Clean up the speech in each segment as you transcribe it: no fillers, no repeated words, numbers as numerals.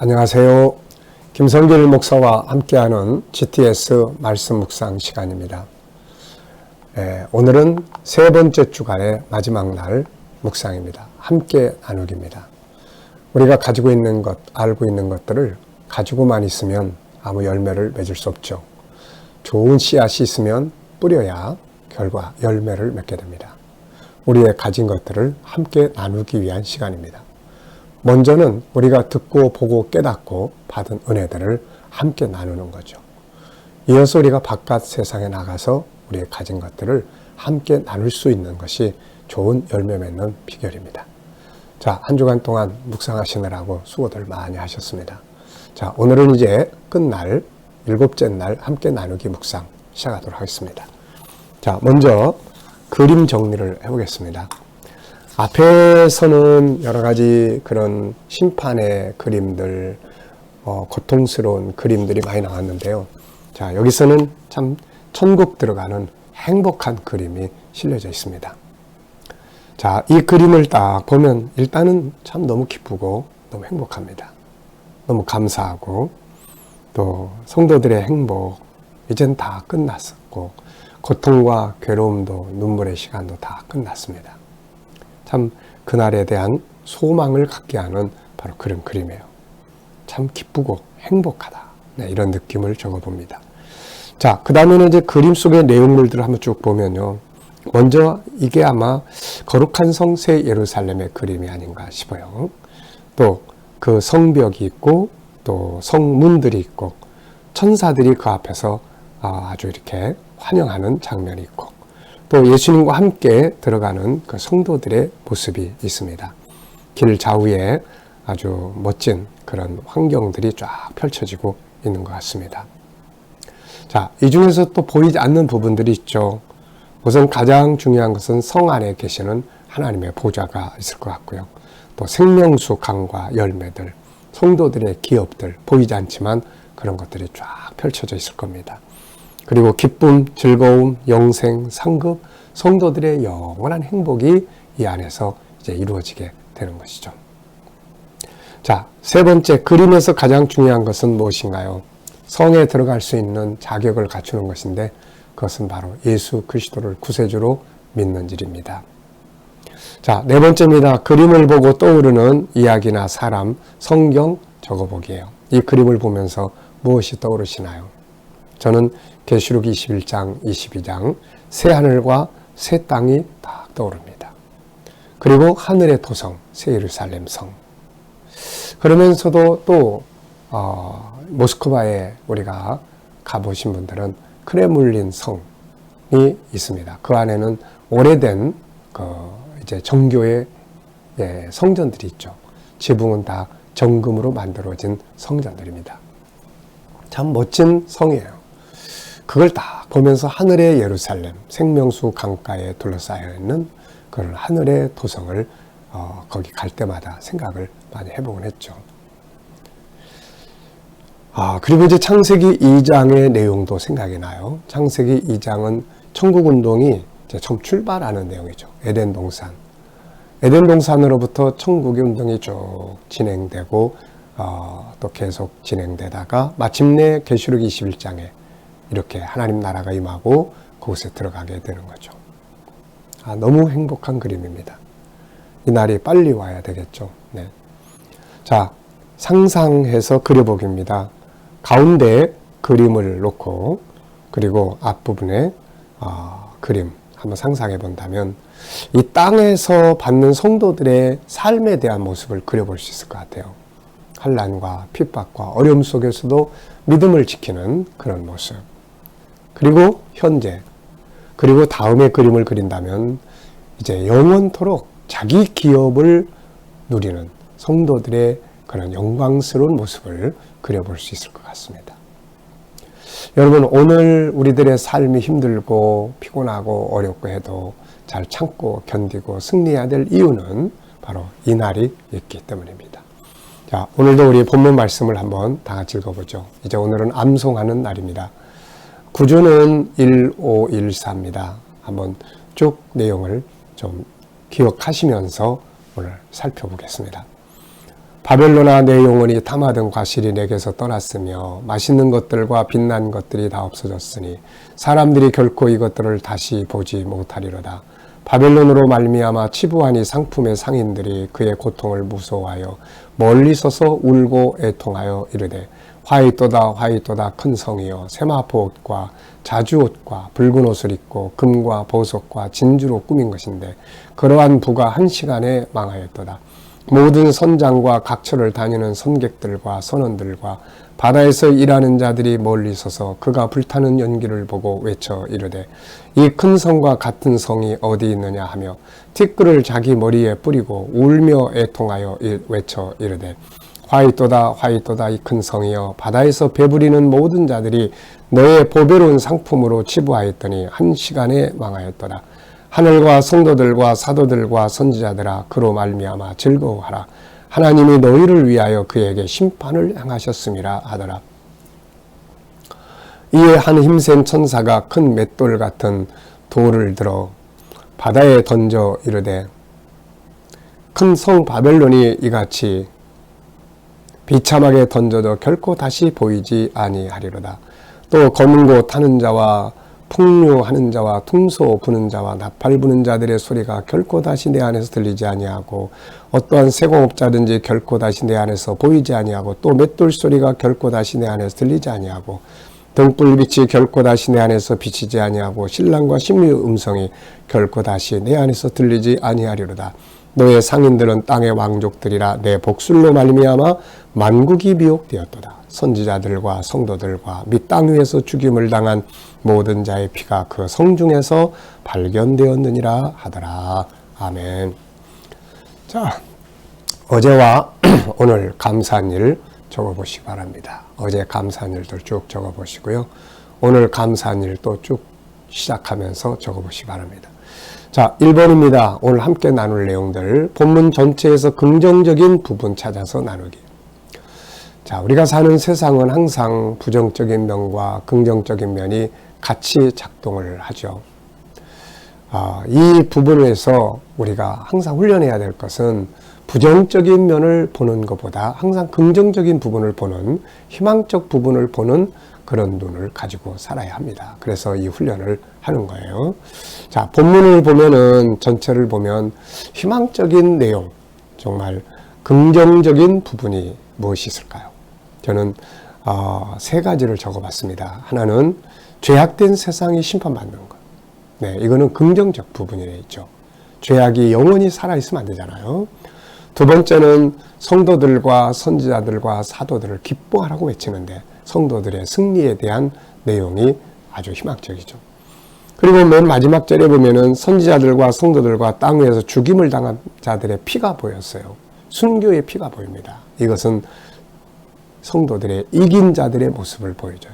안녕하세요. 김성길 목사와 함께하는 GTS 말씀 묵상 시간입니다. 오늘은 세 번째 주간의 마지막 날 묵상입니다. 함께 나누기입니다. 우리가 가지고 있는 것, 알고 있는 것들을 가지고만 있으면 아무 열매를 맺을 수 없죠. 좋은 씨앗이 있으면 뿌려야 결과 열매를 맺게 됩니다. 우리의 가진 것들을 함께 나누기 위한 시간입니다. 먼저는 우리가 듣고 보고 깨닫고 받은 은혜들을 함께 나누는 거죠. 이어서 우리가 바깥 세상에 나가서 우리의 가진 것들을 함께 나눌 수 있는 것이 좋은 열매 맺는 비결입니다. 자, 한 주간 동안 묵상하시느라고 수고들 많이 하셨습니다. 자, 오늘은 이제 끝날 7째 날 함께 나누기 묵상 시작하도록 하겠습니다. 자, 먼저 그림 정리를 해보겠습니다. 앞에서는 여러 가지 그런 심판의 그림들, 고통스러운 그림들이 많이 나왔는데요. 자, 여기서는 참 천국 들어가는 행복한 그림이 실려져 있습니다. 자, 이 그림을 딱 보면 일단은 참 너무 기쁘고 너무 행복합니다. 너무 감사하고 또 성도들의 행복, 이젠 다 끝났었고 고통과 괴로움도 눈물의 시간도 다 끝났습니다. 참 그날에 대한 소망을 갖게 하는 바로 그런 그림이에요. 참 기쁘고 행복하다. 네, 이런 느낌을 적어봅니다. 자, 그 다음에는 이제 그림 속의 내용물들을 한번 쭉 보면요. 먼저 이게 아마 거룩한 성 새 예루살렘의 그림이 아닌가 싶어요. 또 그 성벽이 있고 또 성문들이 있고 천사들이 그 앞에서 아주 이렇게 환영하는 장면이 있고 또 예수님과 함께 들어가는 그 성도들의 모습이 있습니다. 길 좌우에 아주 멋진 그런 환경들이 쫙 펼쳐지고 있는 것 같습니다. 자, 이 중에서 또 보이지 않는 부분들이 있죠. 우선 가장 중요한 것은 성 안에 계시는 하나님의 보좌가 있을 것 같고요. 또 생명수 강과 열매들, 성도들의 기업들, 보이지 않지만 그런 것들이 쫙 펼쳐져 있을 겁니다. 그리고 기쁨, 즐거움, 영생, 상급, 성도들의 영원한 행복이 이 안에서 이제 이루어지게 되는 것이죠. 자, 세 번째, 그림에서 가장 중요한 것은 무엇인가요? 성에 들어갈 수 있는 자격을 갖추는 것인데 그것은 바로 예수 그리스도를 구세주로 믿는 일입니다. 자, 네 번째입니다. 그림을 보고 떠오르는 이야기나 사람, 성경 적어보기예요. 이 그림을 보면서 무엇이 떠오르시나요? 저는 계시록 21장, 22장 새 하늘과 새 땅이 딱 떠오릅니다. 그리고 하늘의 도성, 새 예루살렘 성. 그러면서도 또 모스크바에 우리가 가보신 분들은 크레물린 성이 있습니다. 그 안에는 오래된 이제 정교의 성전들이 있죠. 지붕은 다 정금으로 만들어진 성전들입니다. 참 멋진 성이에요. 그걸 딱 보면서 하늘의 예루살렘, 생명수 강가에 둘러싸여 있는 그런 하늘의 도성을 거기 갈 때마다 생각을 많이 해보곤 했죠. 그리고 이제 창세기 2장의 내용도 생각이 나요. 창세기 2장은 천국운동이 이제 처음 출발하는 내용이죠. 에덴 동산. 에덴 동산으로부터 천국의 운동이 쭉 진행되고 또 계속 진행되다가 마침내 계시록 21장에 이렇게 하나님 나라가 임하고 그곳에 들어가게 되는 거죠. 너무 행복한 그림입니다. 이 날이 빨리 와야 되겠죠. 네. 자, 상상해서 그려보기입니다. 가운데 그림을 놓고 그리고 앞부분에 그림 한번 상상해 본다면 이 땅에서 받는 성도들의 삶에 대한 모습을 그려볼 수 있을 것 같아요. 환난과 핍박과 어려움 속에서도 믿음을 지키는 그런 모습. 그리고 현재, 그리고 다음에 그림을 그린다면 이제 영원토록 자기 기업을 누리는 성도들의 그런 영광스러운 모습을 그려볼 수 있을 것 같습니다. 여러분, 오늘 우리들의 삶이 힘들고 피곤하고 어렵고 해도 잘 참고 견디고 승리해야 될 이유는 바로 이 날이 있기 때문입니다. 자, 오늘도 우리 본문 말씀을 한번 다 같이 읽어보죠. 이제 오늘은 암송하는 날입니다. 구주는 1514입니다. 한번 쭉 내용을 좀 기억하시면서 오늘 살펴보겠습니다. 바벨론아 내 영혼이 탐하던 과실이 내게서 떠났으며 맛있는 것들과 빛난 것들이 다 없어졌으니 사람들이 결코 이것들을 다시 보지 못하리로다. 바벨론으로 말미암아 치부하니 상품의 상인들이 그의 고통을 무서워하여 멀리 서서 울고 애통하여 이르되 화이또다 화이또다 큰 성이여 세마포 옷과 자주 옷과 붉은 옷을 입고 금과 보석과 진주로 꾸민 것인데 그러한 부가 한 시간에 망하였도다. 모든 선장과 각처를 다니는 선객들과 선원들과 바다에서 일하는 자들이 멀리 서서 그가 불타는 연기를 보고 외쳐 이르되 이 큰 성과 같은 성이 어디 있느냐 하며 티끌을 자기 머리에 뿌리고 울며 애통하여 외쳐 이르되 화이또다 화이또다 이 큰 성이여 바다에서 배부리는 모든 자들이 너의 보배로운 상품으로 치부하였더니 한 시간에 망하였더라. 하늘과 성도들과 사도들과 선지자들아 그로 말미암아 즐거워하라. 하나님이 너희를 위하여 그에게 심판을 행하셨음이라 하더라. 이에 한 힘센 천사가 큰 맷돌 같은 돌을 들어 바다에 던져 이르되 큰 성 바벨론이 이같이 비참하게 던져도 결코 다시 보이지 아니하리로다. 또 검은 고 타는 자와 풍류하는 자와 퉁소 부는 자와 나팔 부는 자들의 소리가 결코 다시 내 안에서 들리지 아니하고 어떠한 세공업자든지 결코 다시 내 안에서 보이지 아니하고 또 맷돌 소리가 결코 다시 내 안에서 들리지 아니하고 등불빛이 결코 다시 내 안에서 비치지 아니하고 신랑과 신부의 음성이 결코 다시 내 안에서 들리지 아니하리로다. 너의 상인들은 땅의 왕족들이라 내 복술로 말미암아 만국이 미혹되었도다. 선지자들과 성도들과 및 땅 위에서 죽임을 당한 모든 자의 피가 그 성중에서 발견되었느니라 하더라. 아멘. 자, 어제와 오늘 감사한 일 적어보시기 바랍니다. 어제 감사한 일들 쭉 적어보시고요. 오늘 감사한 일도 쭉 시작하면서 적어보시기 바랍니다. 자, 1번입니다. 오늘 함께 나눌 내용들 본문 전체에서 긍정적인 부분 찾아서 나누기. 자, 우리가 사는 세상은 항상 부정적인 면과 긍정적인 면이 같이 작동을 하죠. 이 부분에서 우리가 항상 훈련해야 될 것은 부정적인 면을 보는 것보다 항상 긍정적인 부분을 보는, 희망적 부분을 보는 그런 눈을 가지고 살아야 합니다. 그래서 이 훈련을 하는 거예요. 자, 본문을 보면은 전체를 보면 희망적인 내용, 정말 긍정적인 부분이 무엇이 있을까요? 저는 세 가지를 적어봤습니다. 하나는 죄악된 세상이 심판받는 것. 네, 이거는 긍정적 부분이 있죠. 죄악이 영원히 살아있으면 안 되잖아요. 두 번째는 성도들과 선지자들과 사도들을 기뻐하라고 외치는데 성도들의 승리에 대한 내용이 아주 희망적이죠. 그리고 맨 마지막 절에 보면은 선지자들과 성도들과 땅 위에서 죽임을 당한 자들의 피가 보였어요. 순교의 피가 보입니다. 이것은 성도들의 이긴 자들의 모습을 보여줘요.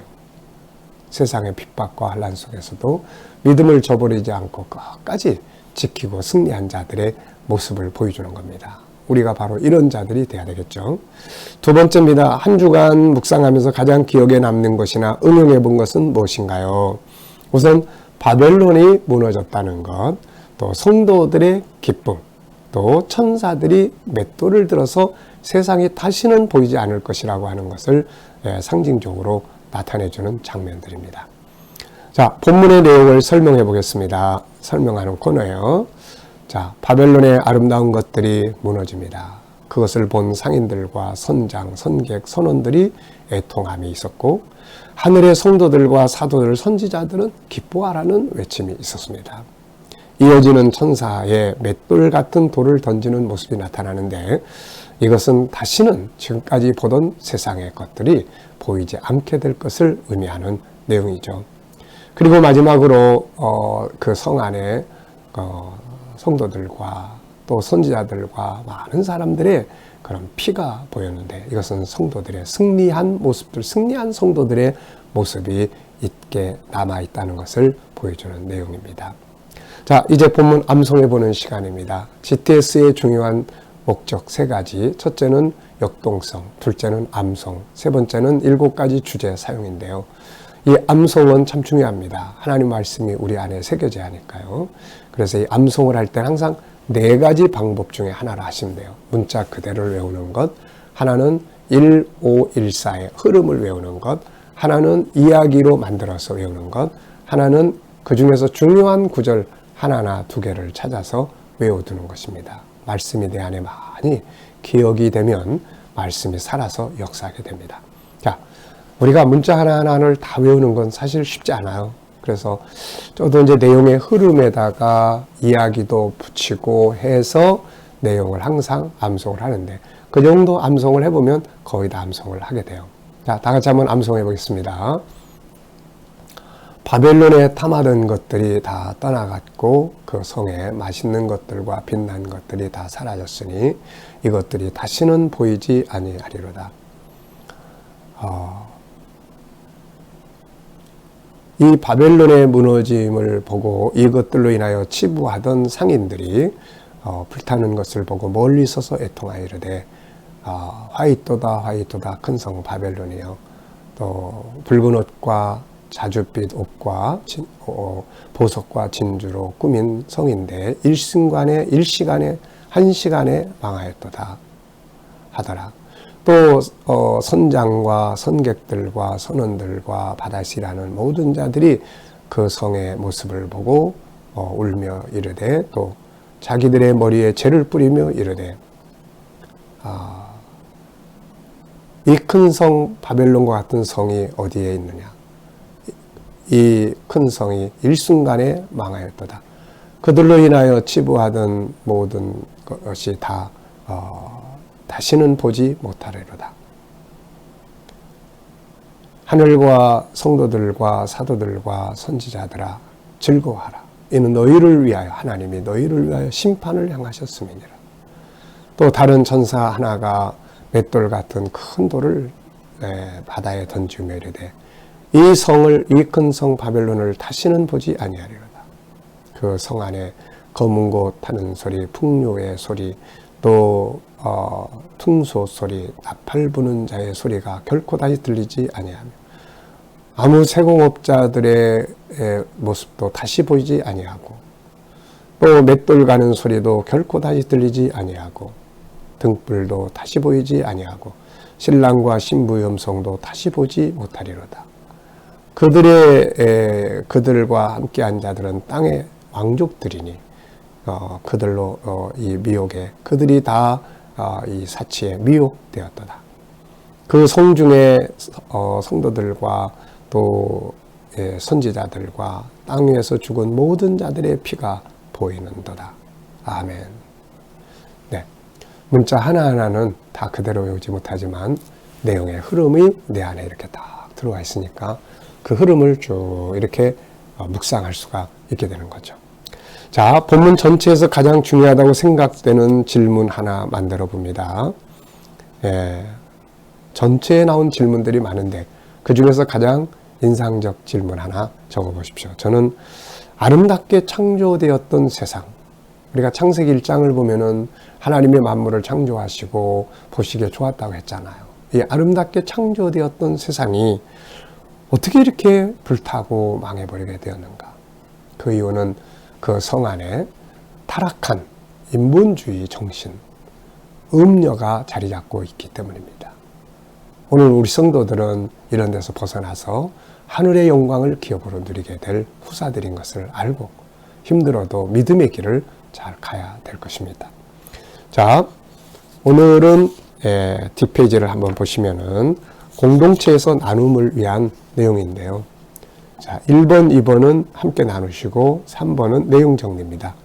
세상의 핍박과 환난 속에서도 믿음을 저버리지 않고 끝까지 지키고 승리한 자들의 모습을 보여주는 겁니다. 우리가 바로 이런 자들이 돼야 되겠죠. 두 번째입니다. 한 주간 묵상하면서 가장 기억에 남는 것이나 응용해 본 것은 무엇인가요? 우선 바벨론이 무너졌다는 것, 또 성도들의 기쁨, 또 천사들이 맷돌을 들어서 세상이 다시는 보이지 않을 것이라고 하는 것을 상징적으로 나타내주는 장면들입니다. 자, 본문의 내용을 설명해 보겠습니다. 설명하는 코너예요. 자, 바벨론의 아름다운 것들이 무너집니다. 그것을 본 상인들과 선장, 선객, 선원들이 애통함이 있었고 하늘의 성도들과 사도들, 선지자들은 기뻐하라는 외침이 있었습니다. 이어지는 천사의 맷돌 같은 돌을 던지는 모습이 나타나는데 이것은 다시는 지금까지 보던 세상의 것들이 보이지 않게 될 것을 의미하는 내용이죠. 그리고 마지막으로 그 성 안에 성도들과 또 선지자들과 많은 사람들의 그런 피가 보였는데 이것은 성도들의 승리한 모습들, 승리한 성도들의 모습이 있게 남아있다는 것을 보여주는 내용입니다. 자, 이제 본문 암송해보는 시간입니다. GTS의 중요한 목적 세 가지. 첫째는 역동성, 둘째는 암송, 세 번째는 7가지 주제 사용인데요. 이 암송은 참 중요합니다. 하나님 말씀이 우리 안에 새겨져야 하니까요. 그래서 이 암송을 할 때는 항상 4가지 방법 중에 하나를 하시면 돼요. 문자 그대로를 외우는 것, 하나는 1514의 흐름을 외우는 것, 하나는 이야기로 만들어서 외우는 것, 하나는 그 중에서 중요한 구절 하나나 2개를 찾아서 외워두는 것입니다. 말씀이 내 안에 많이 기억이 되면 말씀이 살아서 역사하게 됩니다. 자, 우리가 문자 하나하나를 다 외우는 건 사실 쉽지 않아요. 그래서 저도 이제 내용의 흐름에다가 이야기도 붙이고 해서 내용을 항상 암송을 하는데, 그 정도 암송을 해보면 거의 다 암송을 하게 돼요. 자, 다 같이 한번 암송해 보겠습니다. 바벨론에 탐하던 것들이 다 떠나갔고 그 성에 맛있는 것들과 빛난 것들이 다 사라졌으니 이것들이 다시는 보이지 아니하리로다. 이 바벨론의 무너짐을 보고 이것들로 인하여 치부하던 상인들이 불타는 것을 보고 멀리 서서 애통하여 이르되 화이토다 화이토다 큰 성 바벨론이여, 또 붉은 옷과 자줏빛 옷과 보석과 진주로 꾸민 성인데 일시간에 한 시간에 망하였도다 하더라. 또 선장과 선객들과 선원들과 바다시라는 모든 자들이 그 성의 모습을 보고 울며 이르되, 또 자기들의 머리에 재를 뿌리며 이르되, 이 큰 성 바벨론과 같은 성이 어디에 있느냐? 이 큰 성이 일순간에 망하였도다. 그들로 인하여 치부하던 모든 것이 다 다시는 보지 못하리로다. 하늘과 성도들과 사도들과 선지자들아 즐거워하라. 이는 너희를 위하여, 하나님이 너희를 위하여 심판을 향하셨음이니라. 또 다른 천사 하나가 맷돌 같은 큰 돌을 바다에 던지며 이르되, 이 성을, 이 큰 성 바벨론을 다시는 보지 아니하리로다. 그 성 안에 검은 곳 타는 소리, 풍류의 소리, 또 퉁소 소리, 나팔 부는 자의 소리가 결코 다시 들리지 아니하며, 아무 세공업자들의 모습도 다시 보이지 아니하고, 또 맷돌 가는 소리도 결코 다시 들리지 아니하고, 등불도 다시 보이지 아니하고, 신랑과 신부의 음성도 다시 보지 못하리로다. 그들과 함께한 자들은 땅의 왕족들이니 그들로 이 미혹에, 그들이 다 이 사치에 미혹되었도다. 그 성 중에 성도들과 또 선지자들과 땅 위에서 죽은 모든 자들의 피가 보이는도다. 아멘. 네, 문자 하나하나는 다 그대로 외우지 못하지만 내용의 흐름이 내 안에 이렇게 딱 들어가 있으니까 그 흐름을 쭉 이렇게 묵상할 수가 있게 되는 거죠. 자, 본문 전체에서 가장 중요하다고 생각되는 질문 하나 만들어 봅니다. 전체에 나온 질문들이 많은데 그 중에서 가장 인상적 질문 하나 적어 보십시오. 저는 아름답게 창조되었던 세상, 우리가 창세기 1장을 보면은 하나님의 만물을 창조하시고 보시기에 좋았다고 했잖아요. 이 아름답게 창조되었던 세상이 어떻게 이렇게 불타고 망해버리게 되었는가? 그 이유는 그 성 안에 타락한 인본주의 정신, 음녀가 자리 잡고 있기 때문입니다. 오늘 우리 성도들은 이런 데서 벗어나서 하늘의 영광을 기업으로 누리게 될 후사들인 것을 알고 힘들어도 믿음의 길을 잘 가야 될 것입니다. 자, 오늘은 뒷페이지를 한번 보시면은 공동체에서 나눔을 위한 내용인데요. 자, 1번, 2번은 함께 나누시고 3번은 내용 정리입니다.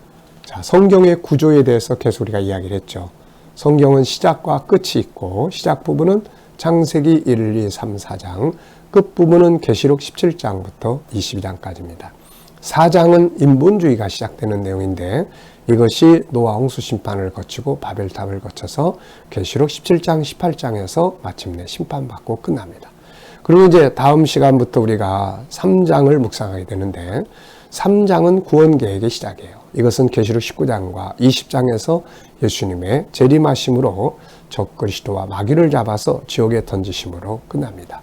자, 성경의 구조에 대해서 계속 우리가 이야기를 했죠. 성경은 시작과 끝이 있고 시작 부분은 창세기 1, 2, 3, 4장, 끝 부분은 계시록 17장부터 22장까지입니다. 4장은 인본주의가 시작되는 내용인데 이것이 노아 홍수 심판을 거치고 바벨탑을 거쳐서 계시록 17장, 18장에서 마침내 심판받고 끝납니다. 그리고 이제 다음 시간부터 우리가 3장을 묵상하게 되는데 3장은 구원 계획의 시작이에요. 이것은 계시록 19장과 20장에서 예수님의 재림하심으로 적그리스도와 마귀를 잡아서 지옥에 던지심으로 끝납니다.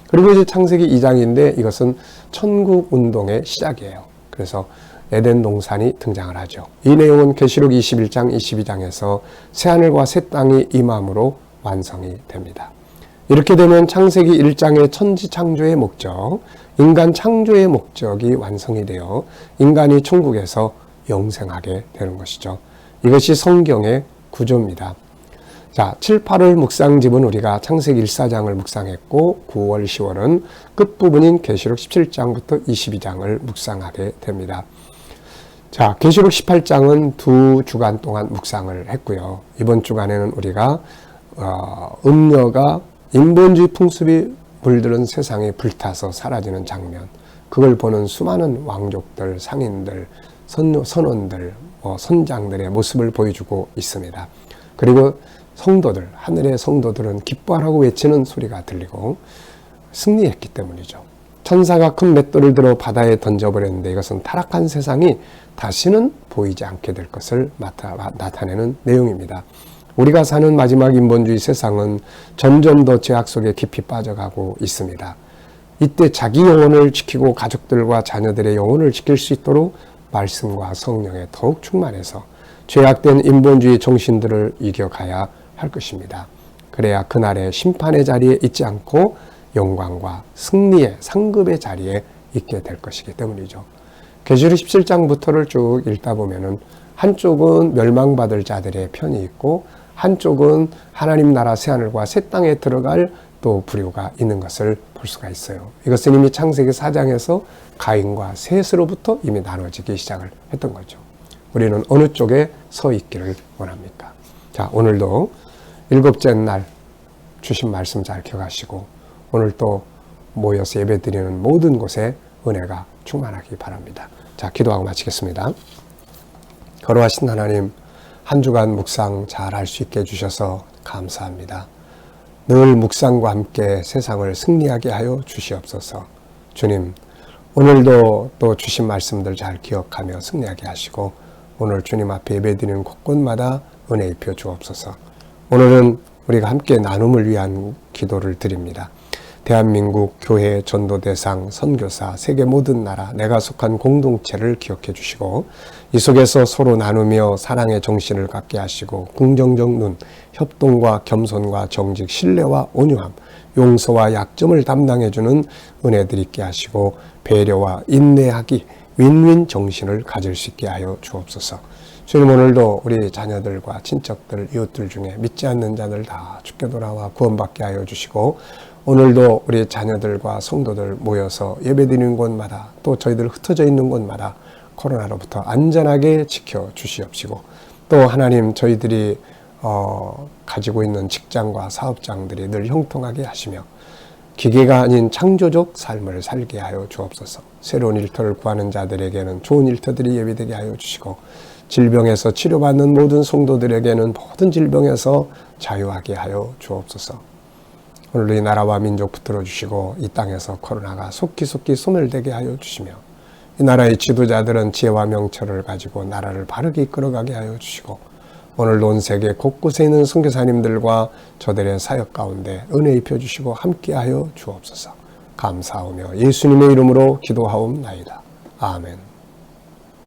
그리고 이제 창세기 2장인데 이것은 천국 운동의 시작이에요. 그래서 에덴 동산이 등장을 하죠. 이 내용은 계시록 21장, 22장에서 새하늘과 새 땅이 임함으로 완성이 됩니다. 이렇게 되면 창세기 1장의 천지 창조의 목적, 인간 창조의 목적이 완성이 되어 인간이 천국에서 영생하게 되는 것이죠. 이것이 성경의 구조입니다. 자, 7, 8월 묵상집은 우리가 창세기 1, 4장을 묵상했고 9월, 10월은 끝부분인 계시록 17장부터 22장을 묵상하게 됩니다. 자, 계시록 18장은 2주간 동안 묵상을 했고요. 이번 주간에는 우리가 음녀가 인본주의 풍습이 물들은 세상에 불타서 사라지는 장면, 그걸 보는 수많은 왕족들, 상인들, 선원들, 선장들의 모습을 보여주고 있습니다. 그리고 성도들, 하늘의 성도들은 기뻐하라고 외치는 소리가 들리고 승리했기 때문이죠. 천사가 큰 맷돌을 들어 바다에 던져버렸는데 이것은 타락한 세상이 다시는 보이지 않게 될 것을 나타내는 내용입니다. 우리가 사는 마지막 인본주의 세상은 점점 더 죄악 속에 깊이 빠져가고 있습니다. 이때 자기 영혼을 지키고 가족들과 자녀들의 영혼을 지킬 수 있도록 말씀과 성령에 더욱 충만해서 죄악된 인본주의 정신들을 이겨가야 할 것입니다. 그래야 그날의 심판의 자리에 있지 않고 영광과 승리의 상급의 자리에 있게 될 것이기 때문이죠. 계시록 17장부터를 쭉 읽다 보면은 한쪽은 멸망받을 자들의 편이 있고 한쪽은 하나님 나라 새하늘과 새 땅에 들어갈 또 부류가 있는 것을 볼 수가 있어요. 이것은 이미 창세기 4장에서 가인과 셋으로부터 이미 나눠지기 시작을 했던 거죠. 우리는 어느 쪽에 서 있기를 원합니까? 자, 오늘도 7째 날 주신 말씀 잘 기억하시고 오늘 또 모여서 예배드리는 모든 곳에 은혜가 충만하기 바랍니다. 자, 기도하고 마치겠습니다. 거룩하신 하나님, 한 주간 묵상 잘 할 수 있게 해주셔서 감사합니다. 늘 묵상과 함께 세상을 승리하게 하여 주시옵소서. 주님, 오늘도 또 주신 말씀들 잘 기억하며 승리하게 하시고 오늘 주님 앞에 예배드리는 곳곳마다 은혜 입혀 주옵소서. 오늘은 우리가 함께 나눔을 위한 기도를 드립니다. 대한민국 교회 전도대상 선교사 세계 모든 나라 내가 속한 공동체를 기억해 주시고 이 속에서 서로 나누며 사랑의 정신을 갖게 하시고 긍정적 눈, 협동과 겸손과 정직, 신뢰와 온유함, 용서와 약점을 담당해 주는 은혜들 있게 하시고 배려와 인내하기, 윈윈 정신을 가질 수 있게 하여 주옵소서. 주님, 오늘도 우리 자녀들과 친척들, 이웃들 중에 믿지 않는 자들 다 주께 돌아와 구원받게 하여 주시고 오늘도 우리 자녀들과 성도들 모여서 예배드리는 곳마다 또 저희들 흩어져 있는 곳마다 코로나로부터 안전하게 지켜 주시옵시고 또 하나님 저희들이 가지고 있는 직장과 사업장들이 늘 형통하게 하시며 기계가 아닌 창조적 삶을 살게 하여 주옵소서. 새로운 일터를 구하는 자들에게는 좋은 일터들이 예비되게 하여 주시고 질병에서 치료받는 모든 성도들에게는 모든 질병에서 자유하게 하여 주옵소서. 오늘도 이 나라와 민족 붙들어 주시고 이 땅에서 코로나가 속히 소멸되게 하여 주시며 이 나라의 지도자들은 지혜와 명철을 가지고 나라를 바르게 이끌어가게 하여 주시고 오늘도 온 세계 곳곳에 있는 선교사님들과 저들의 사역 가운데 은혜 입혀 주시고 함께하여 주옵소서. 감사하며 예수님의 이름으로 기도하옵나이다. 아멘.